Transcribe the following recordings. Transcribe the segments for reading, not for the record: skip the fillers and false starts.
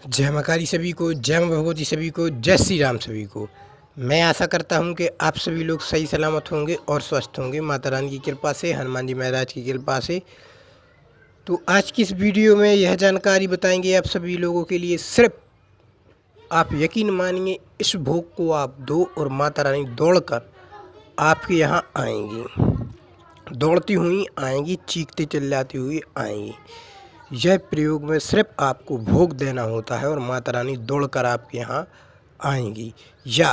जय माँ काली सभी को, जय माँ भगवती सभी को, जय श्री राम सभी को। मैं आशा करता हूँ कि आप सभी लोग सही सलामत होंगे और स्वस्थ होंगे माता रानी की कृपा से, हनुमान जी महाराज की कृपा से। तो आज की इस वीडियो में यह जानकारी बताएंगे आप सभी लोगों के लिए। सिर्फ आप यकीन मानिए, इस भोग को आप दो और माता रानी दौड़कर आपके यहाँ आएंगी, दौड़ती हुई आएंगी, चीखती चिल्लाती हुई आएंगी। यह प्रयोग में सिर्फ आपको भोग देना होता है और माता रानी दौड़कर आपके यहाँ आएंगी। या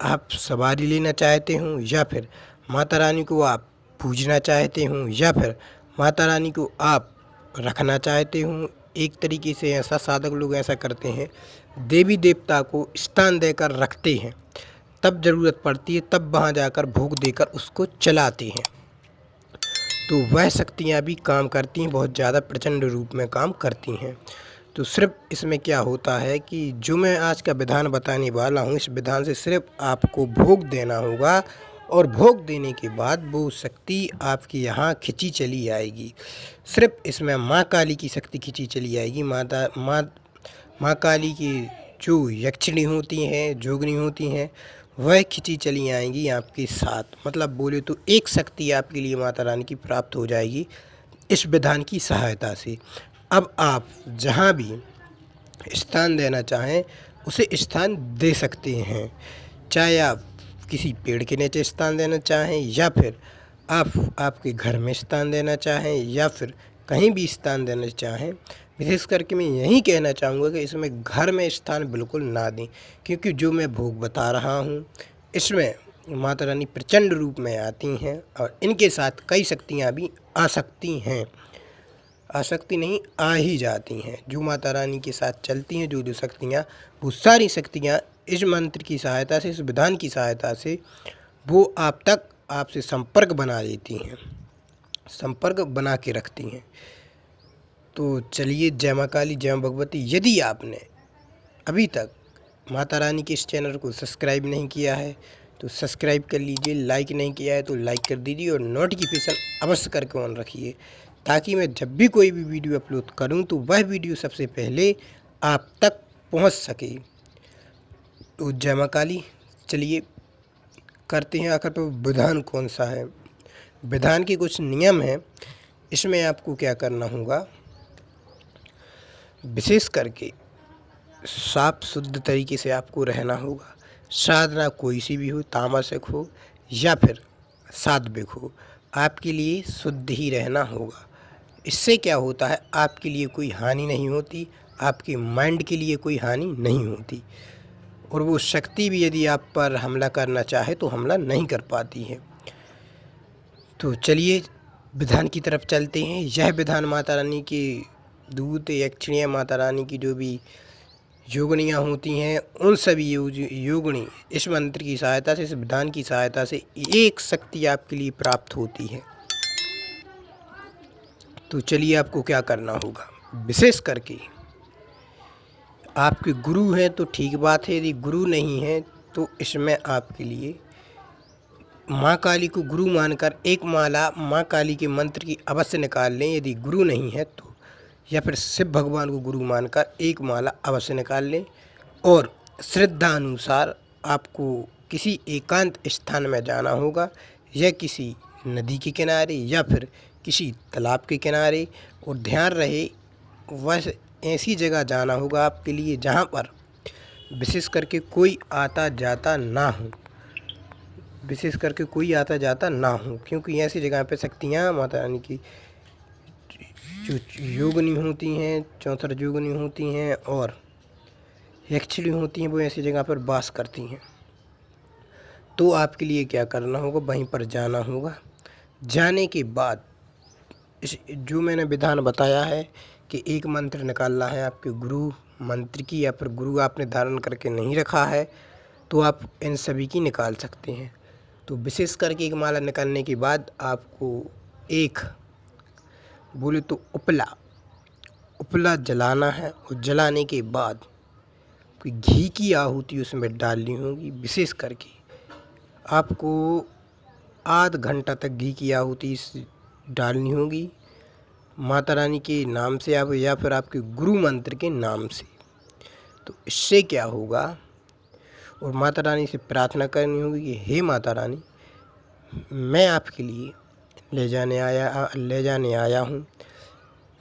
आप सवारी लेना चाहते हो, या फिर माता रानी को आप पूजना चाहते हो, या फिर माता रानी को आप रखना चाहते हो। एक तरीके से ऐसा साधक लोग ऐसा करते हैं, देवी देवता को स्थान देकर रखते हैं, तब ज़रूरत पड़ती है तब वहाँ जाकर भोग देकर उसको चलाते हैं। तो वह शक्तियाँ भी काम करती हैं, बहुत ज़्यादा प्रचंड रूप में काम करती हैं। तो सिर्फ इसमें क्या होता है कि जो मैं आज का विधान बताने वाला हूँ, इस विधान से सिर्फ आपको भोग देना होगा और भोग देने के बाद वो शक्ति आपके यहाँ खिंची चली आएगी। सिर्फ इसमें माँ काली की शक्ति खिंची चली आएगी। माँ काली की जो यक्षिणी होती हैं, जोगनी होती हैं, वह खिंची चली आएंगी आपके साथ। मतलब बोले तो एक शक्ति आपके लिए माता रानी की प्राप्त हो जाएगी इस विधान की सहायता से। अब आप जहाँ भी स्थान देना चाहें उसे स्थान दे सकते हैं। चाहे आप किसी पेड़ के नीचे स्थान देना चाहें, या फिर आप आपके घर में स्थान देना चाहें, या फिर कहीं भी स्थान देना चाहें। विशेष करके मैं यही कहना चाहूँगा कि इसमें घर में स्थान बिल्कुल ना दें, क्योंकि जो मैं भोग बता रहा हूँ इसमें माता रानी प्रचंड रूप में आती हैं और इनके साथ कई शक्तियाँ भी आ सकती हैं। आ सकती नहीं, आ ही जाती हैं। जो माता रानी के साथ चलती हैं, जो शक्तियाँ, वो सारी शक्तियाँ इस मंत्र की सहायता से, इस विधान की सहायता से वो आप तक आपसे संपर्क बना लेती हैं, संपर्क बना के रखती हैं। तो चलिए, जय माँ काली, जय माँ भगवती। यदि आपने अभी तक माता रानी के इस चैनल को सब्सक्राइब नहीं किया है तो सब्सक्राइब कर लीजिए, लाइक नहीं किया है तो लाइक कर दीजिए और नोटिफिकेशन अवश्य करके ऑन रखिए, ताकि मैं जब भी कोई भी वीडियो अपलोड करूं तो वह वीडियो सबसे पहले आप तक पहुंच सके। तो जय माँ काली, चलिए करते हैं आखिर पर विधान कौन सा है। विधान के कुछ नियम हैं। इसमें आपको क्या करना होगा, विशेष करके साफ शुद्ध तरीके से आपको रहना होगा। साधना कोई सी भी हो, तामसिक हो या फिर सात्विक हो, आपके लिए शुद्ध ही रहना होगा। इससे क्या होता है, आपके लिए कोई हानि नहीं होती, आपके माइंड के लिए कोई हानि नहीं होती, और वो शक्ति भी यदि आप पर हमला करना चाहे तो हमला नहीं कर पाती है। तो चलिए विधान की तरफ चलते हैं। यह विधान माता रानी की दूत यक्षिणियाँ, माता रानी की जो भी योगनियाँ होती हैं, उन सभी योगनी इस मंत्र की सहायता से, इस विधान की सहायता से एक शक्ति आपके लिए प्राप्त होती है। तो चलिए आपको क्या करना होगा। विशेष करके आपके गुरु हैं तो ठीक बात है, यदि गुरु नहीं है तो इसमें आपके लिए माँ काली को गुरु मानकर एक माला माँ काली के मंत्र की अवश्य निकाल लें। यदि गुरु नहीं है तो, या फिर शिव भगवान को गुरु मानकर एक माला अवश्य निकाल लें। और श्रद्धा अनुसार आपको किसी एकांत स्थान में जाना होगा, या किसी नदी के किनारे या फिर किसी तालाब के किनारे, और ध्यान रहे वह ऐसी जगह जाना होगा आपके लिए जहाँ पर विशेष करके कोई आता जाता ना हो, विशेष करके कोई आता जाता ना हो, क्योंकि ऐसी जगह पे शक्तियाँ माता रानी की जो योगनी होती हैं, 64 योगनी होती हैं और यक्षिणी होती हैं, वो ऐसी जगह पर वास करती हैं। तो आपके लिए क्या करना होगा, वहीं पर जाना होगा। जाने के बाद इस जो मैंने विधान बताया है कि एक मंत्र निकालना है आपके गुरु मंत्र की, या फिर गुरु आपने धारण करके नहीं रखा है तो आप इन सभी की निकाल सकते हैं। तो विशेष करके एक माला निकालने के बाद आपको एक बोले तो उपला जलाना है, और जलाने के बाद कोई घी की आहुति उसमें डालनी होगी। विशेष करके आपको आध घंटा तक घी की आहुति डालनी होगी माता रानी के नाम से, आप या फिर आपके गुरु मंत्र के नाम से। तो इससे क्या होगा, और माता रानी से प्रार्थना करनी होगी कि हे माता रानी, मैं आपके लिए ले जाने आया हूँ,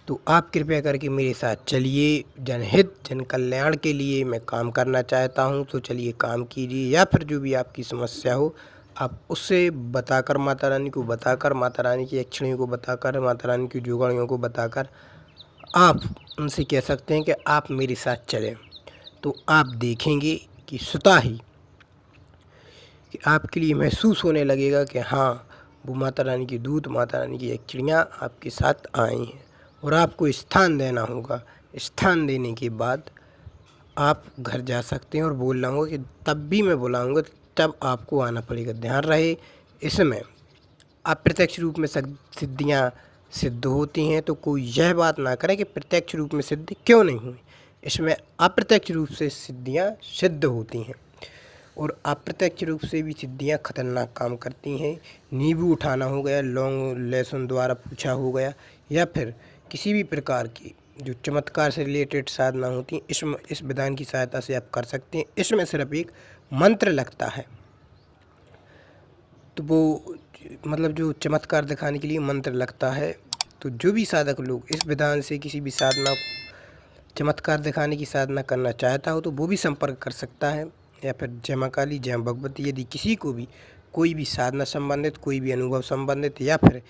तो आप कृपया करके मेरे साथ चलिए। जनहित जन कल्याण के लिए मैं काम करना चाहता हूँ, तो चलिए काम कीजिए। या फिर जो भी आपकी समस्या हो आप उससे बताकर, माता रानी को बताकर, माता रानी की अक्षणियों को बताकर, माता रानी की जुगणियों को बताकर आप उनसे कह सकते हैं कि आप मेरे साथ चलें। तो आप देखेंगे कि स्वतः ही कि आपके लिए महसूस होने लगेगा कि हाँ, वो माता रानी की दूत, माता रानी की अक्षिणियाँ आपके साथ आई हैं। और आपको स्थान देना होगा। स्थान देने के बाद आप घर जा सकते हैं और बोलना होगा कि तब भी मैं बुलाऊंगा, तब आपको आना पड़ेगा। ध्यान रहे, इसमें अप्रत्यक्ष रूप में सिद्धियाँ सिद्ध होती हैं, तो कोई यह बात ना करे कि प्रत्यक्ष रूप में सिद्ध क्यों नहीं हुई। इसमें अप्रत्यक्ष रूप से सिद्धियाँ सिद्ध होती हैं, और अप्रत्यक्ष रूप से भी सिद्धियाँ खतरनाक काम करती हैं। नींबू उठाना हो गया, लौंग लहसुन द्वारा पूछा हो गया, या फिर किसी भी प्रकार की जो चमत्कार से रिलेटेड साधना होती हैं, इस विधान की सहायता से आप कर सकते हैं। इसमें सिर्फ एक मंत्र लगता है, तो वो मतलब जो चमत्कार दिखाने के लिए मंत्र लगता है। तो जो भी साधक लोग इस विधान से किसी भी साधना, चमत्कार दिखाने की साधना करना चाहता हो, तो वो भी संपर्क कर सकता है। या फिर जय माँ काली, जय भगवती, यदि किसी को भी कोई भी साधना संबंधित, कोई भी अनुभव संबंधित, या फिर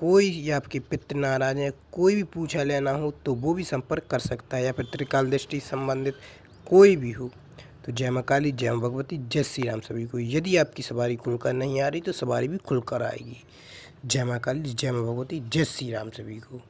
कोई आपके पितृ नाराज है, कोई भी पूछा लेना हो, तो वो भी संपर्क कर सकता है। या फिर त्रिकाल दृष्टि संबंधित कोई भी हो, तो जय माँ काली, जय माँ भगवती, जय श्री राम सभी को। यदि आपकी सवारी खुलकर नहीं आ रही तो सवारी भी खुलकर आएगी। जय माँ काली, जय माँ भगवती, जय श्री राम सभी को।